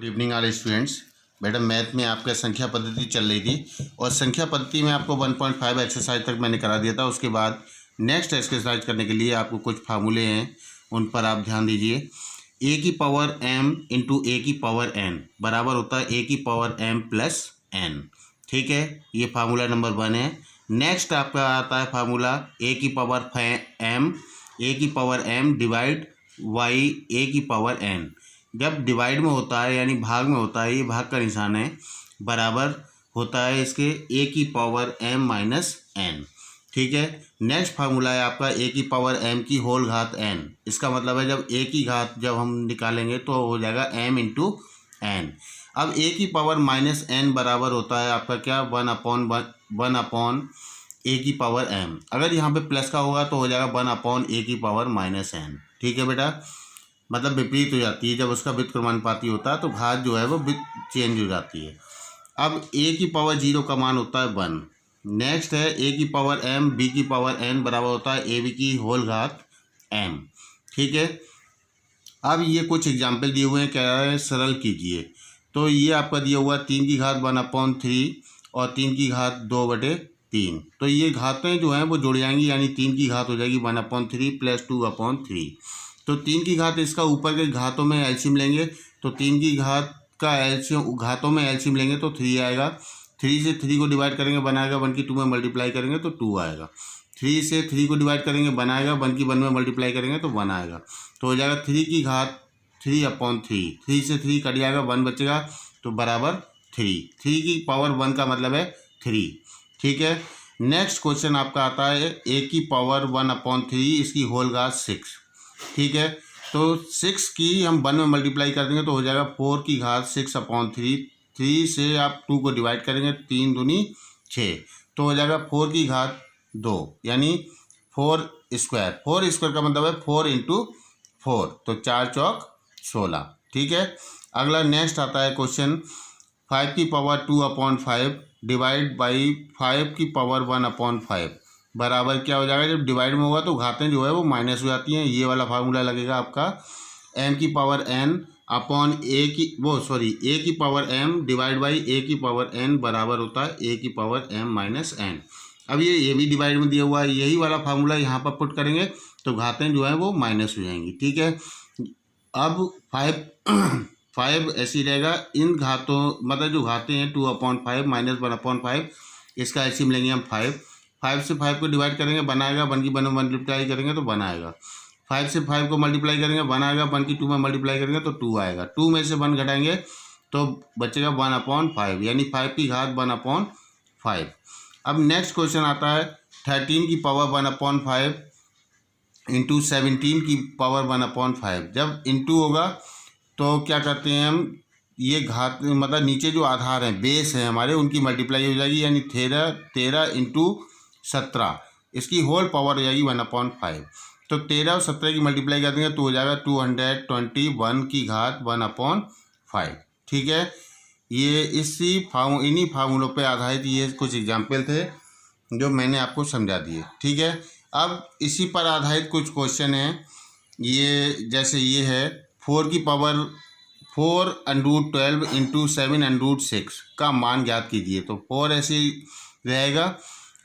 Good evening all students. Madam math में आपका संख्या पद्धति चल रही थी और संख्या पद्धति में आपको 1.5 एक्सरसाइज तक मैंने करा दिया था। उसके बाद नेक्स्ट एक्सरसाइज करने के लिए आपको कुछ फार्मूले हैं, उन पर आप ध्यान दीजिए। ए की पावर m इंटू ए की पावर n बराबर होता है ए की पावर m प्लस n। ठीक है, ये फार्मूला नंबर 1 है। नेक्स्ट आपका आता है फार्मूला ए की पावर m डिवाइड y ए की पावर n। जब डिवाइड में होता है यानी भाग में होता है, ये भाग का निशान है, बराबर होता है इसके ए की पावर m माइनस n। ठीक है, नेक्स्ट फार्मूला है आपका ए की पावर m की होल घात n। इसका मतलब है जब a की घात जब हम निकालेंगे तो हो जाएगा m इंटू n। अब a की पावर माइनस n बराबर होता है आपका क्या, 1 अपॉन ए की पावर m। अगर यहाँ पे प्लस का होगा तो हो जाएगा 1 अपॉन ए की पावर माइनस n। ठीक है बेटा, मतलब विपरीत हो जाती है, जब उसका व्युत्क्रमानुपाती होता है तो घात जो है वो चेंज हो जाती है। अब a की पावर 0 का मान होता है 1। नेक्स्ट है a की पावर m b की पावर n बराबर होता है ab की होल घात m। ठीक है, अब ये कुछ एग्जाम्पल दिए हुए हैं, कह रहा है सरल कीजिए। तो ये आपका दिया हुआ 3 की घात 1/3 और 3 की घात 2/3। तो ये घातें जो हैं वो जुड़ जाएंगी, यानी 3 की घात हो जाएगी 1/3 प्लस 2/3। तो 3 की घात इसका ऊपर के घातों में एलसीएम लेंगे तो 3 की घात का एलसीएम घातों में एलसीएम लेंगे तो 3 आएगा। 3 से 3 को डिवाइड करेंगे बनाएगा 1 की 2 में मल्टीप्लाई करेंगे तो 2 आएगा। 3 से 3 को डिवाइड करेंगे बनाएगा 1 की 1 में मल्टीप्लाई करेंगे तो 1 आएगा। तो हो जाएगा 3 की घात 3/3। 3 से 3 कट जाएगा 1 बचेगा तो बराबर 3। 3 की पावर 1 का मतलब है 3। ठीक है, नेक्स्ट क्वेश्चन आपका आता है ए की पावर 1/3 इसकी होल घात 6। ठीक है, तो 6 की हम 1 में मल्टीप्लाई कर देंगे तो हो जाएगा 4 की घात 6/3। 3 से आप 2 को डिवाइड करेंगे 3 दूनी 6 तो हो जाएगा 4 की घात 2 यानी 4 स्क्वायर। 4 स्क्वायर का मतलब है 4 इंटू 4, तो 4 चौक 16। ठीक है, अगला नेक्स्ट आता है क्वेश्चन 5 की पावर 2/5 डिवाइड बाई 5 की पावर 1/5 बराबर क्या हो जाएगा। जब डिवाइड में होगा तो घातें जो है वो माइनस हो जाती हैं। ये वाला फार्मूला लगेगा आपका m की पावर n अपॉन ए की पावर m डिवाइड बाई ए की पावर n बराबर होता है ए की पावर m माइनस n। अब ये भी डिवाइड में दिया हुआ है, यही वाला फार्मूला यहाँ पर पुट करेंगे तो घातें जो है वो माइनस हो जाएंगी। ठीक है, अब 5 ऐसी रहेगा। इन घातों मतलब जो घातें हैं 2/5 माइनस 1/5, इसका एलसीएम लेंगे हम 5 से 5 को डिवाइड करेंगे बनाएगा 1 की 1 में मल्टीप्लाई करेंगे तो 1 आएगा। 5 से 5 को मल्टीप्लाई करेंगे बनाएगा 1 की 2 में मल्टीप्लाई करेंगे तो 2 आएगा। 2 में से 1 घटाएंगे तो बचेगा 1/5 यानी 5 की घात 1/5। अब नेक्स्ट क्वेश्चन आता है 13 की पावर 1/5 इंटू 17 की पावर 1/5। जब इंटू होगा तो क्या करते हैं हम, ये घात मतलब नीचे जो आधार हैं बेस हैं हमारे उनकी मल्टीप्लाई हो जाएगी, यानी 13 इंटू 17 इसकी होल पावर हो जाएगी 1/5। तो 13 और 17 की मल्टीप्लाई कर देंगे तो हो जाएगा 221 की घात 1/5। ठीक है, ये इन्हीं फार्मूलों पे आधारित ये कुछ एग्जाम्पल थे जो मैंने आपको समझा दिए। ठीक है, अब इसी पर आधारित कुछ क्वेश्चन हैं। ये जैसे ये है 4 की पावर 4√12 इंटू 7√6 का मान ज्ञात कीजिए। तो 4 ऐसे रहेगा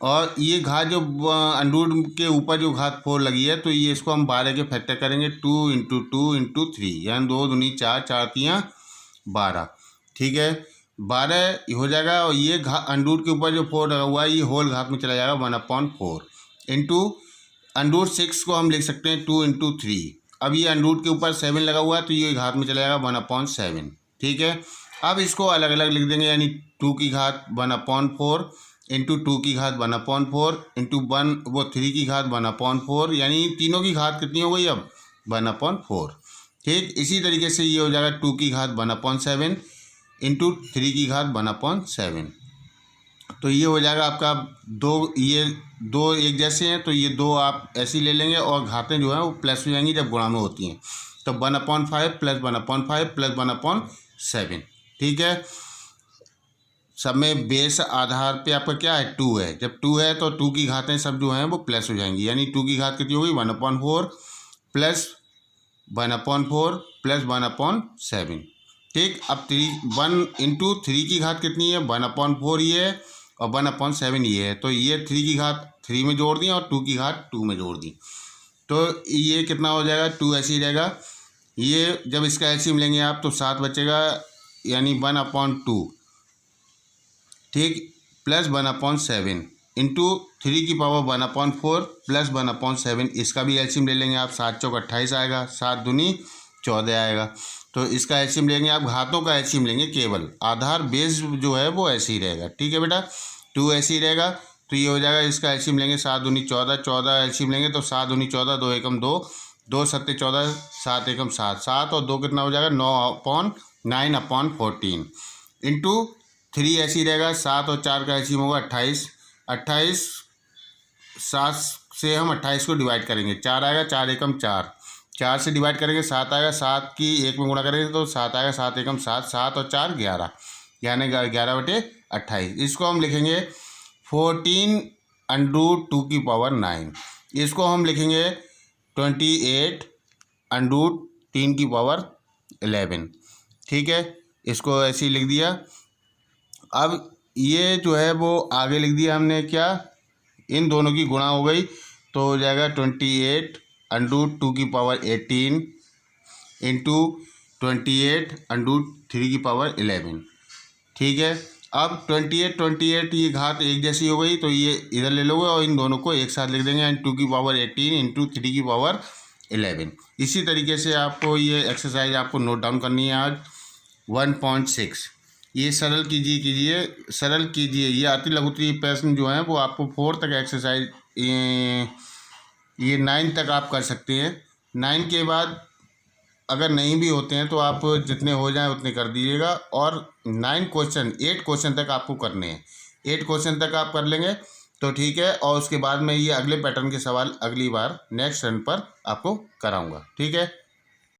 और ये घात जो अंडूड के ऊपर जो घात 4 लगी है तो ये इसको हम 12 के फैक्टर करेंगे 2 इंटू 2 इंटू 3 यानी 2 दूनी 4, 4 तियाँ 12। ठीक है, 12 हो जाएगा और ये अंडूड के ऊपर जो 4 लगा हुआ है ये होल घात में चला जाएगा 1/4 इंटू √6 को हम लिख सकते हैं 2 इंटू 3। अब ये अंडूड के ऊपर 7 लगा हुआ है तो ये घात में चला जाएगा 1/7। ठीक है, अब इसको अलग अलग लिख देंगे यानी 2 की घात 1/4 इंटू 2 की घात 1/4 इंटू 3 की घात 1/4 यानी तीनों की घात कितनी हो गई अब 1/4। ठीक, इसी तरीके से ये हो जाएगा 2 की घात 1/7 इंटू 3 की घात 1/7। तो ये हो जाएगा आपका ये दो एक जैसे हैं तो ये 2 आप ऐसे ले लेंगे और घातें जो हैं वो प्लस हो जाएंगी जब गुणा में होती हैं। तो 1/5 प्लस 1/5 प्लस 1/7। ठीक है, सब में बेस आधार पे आपका क्या है 2 है। जब 2 है तो 2 की घातें सब जो हैं वो प्लस हो जाएंगी, यानी 2 की घात कितनी होगी 1/4 प्लस 1/4 प्लस 1/7। ठीक। अब 1 की घात कितनी है, 1/4 ये है और 1/7 ये है, तो ये 3 की घात 3 में जोड़ दी और 2 की घात 2 में जोड़ दी, तो ये कितना हो जाएगा, 2 ऐसे ही रहेगा। ये जब इसका एलसीएम लेंगे आप तो 7 बचेगा, यानी 1/2, ठीक, प्लस 1/7 इंटू 3 की पावर 1/4 प्लस 1/7, इसका भी एलसीएम ले लेंगे आप, 7 चौक 28 आएगा, 7 दूनी 14 आएगा। तो इसका एलसीएम लेंगे आप, घातों का एलसीएम लेंगे केवल, आधार बेस जो है वो ऐसे ही रहेगा, ठीक है बेटा, 2 ऐसे ही रहेगा। तो ये हो जाएगा, इसका एलसीएम लेंगे 7 दूनी 14, 14 एलसीएम लेंगे तो 7 दूनी 14, 2 एकम 2, 2 सत्ते 14, 7 एकम 7, 7 और 2 कितना हो जाएगा, 9/9/14 इंटू 3 ऐसे ही रहेगा, 7 और 4 का एलसीएम होगा 28, 28 7 से हम 28 को डिवाइड करेंगे, 4 आएगा, 4 एकम 4, 4 से डिवाइड करेंगे 7 आएगा, 7 की 1 में गुणा करेंगे तो 7 आएगा, 7 एकम 7, 7 और 4 11, यानी 11/28। इसको हम लिखेंगे 14√2⁹, इसको हम लिखेंगे 28√3⁻11, ठीक है, इसको ऐसे ही लिख दिया। अब ये जो है वो आगे लिख दिया हमने, क्या, इन दोनों की गुणा हो गई तो हो जाएगा 28√2⁸ इंटू 28√3⁻11, ठीक है। अब 28 ये घात एक जैसी हो गई तो ये इधर ले लोगे और इन दोनों को एक साथ लिख देंगे, यानी 2⁸18 इंटू 3⁻11। इसी तरीके से आपको ये एक्सरसाइज आपको नोट डाउन करनी है आज। 1.6 ये सरल कीजिए, ये अति लघुत्तरीय प्रश्न जो हैं वो आपको 4 तक एक्सरसाइज, ये 9 तक आप कर सकते हैं। 9 के बाद अगर नहीं भी होते हैं तो आप जितने हो जाएं उतने कर दीजिएगा, और 8 क्वेश्चन तक आपको करने हैं, 8 क्वेश्चन तक आप कर लेंगे तो ठीक है, और उसके बाद मैं ये अगले पैटर्न के सवाल अगली बार नेक्स्ट रन पर आपको कराऊंगा, ठीक है।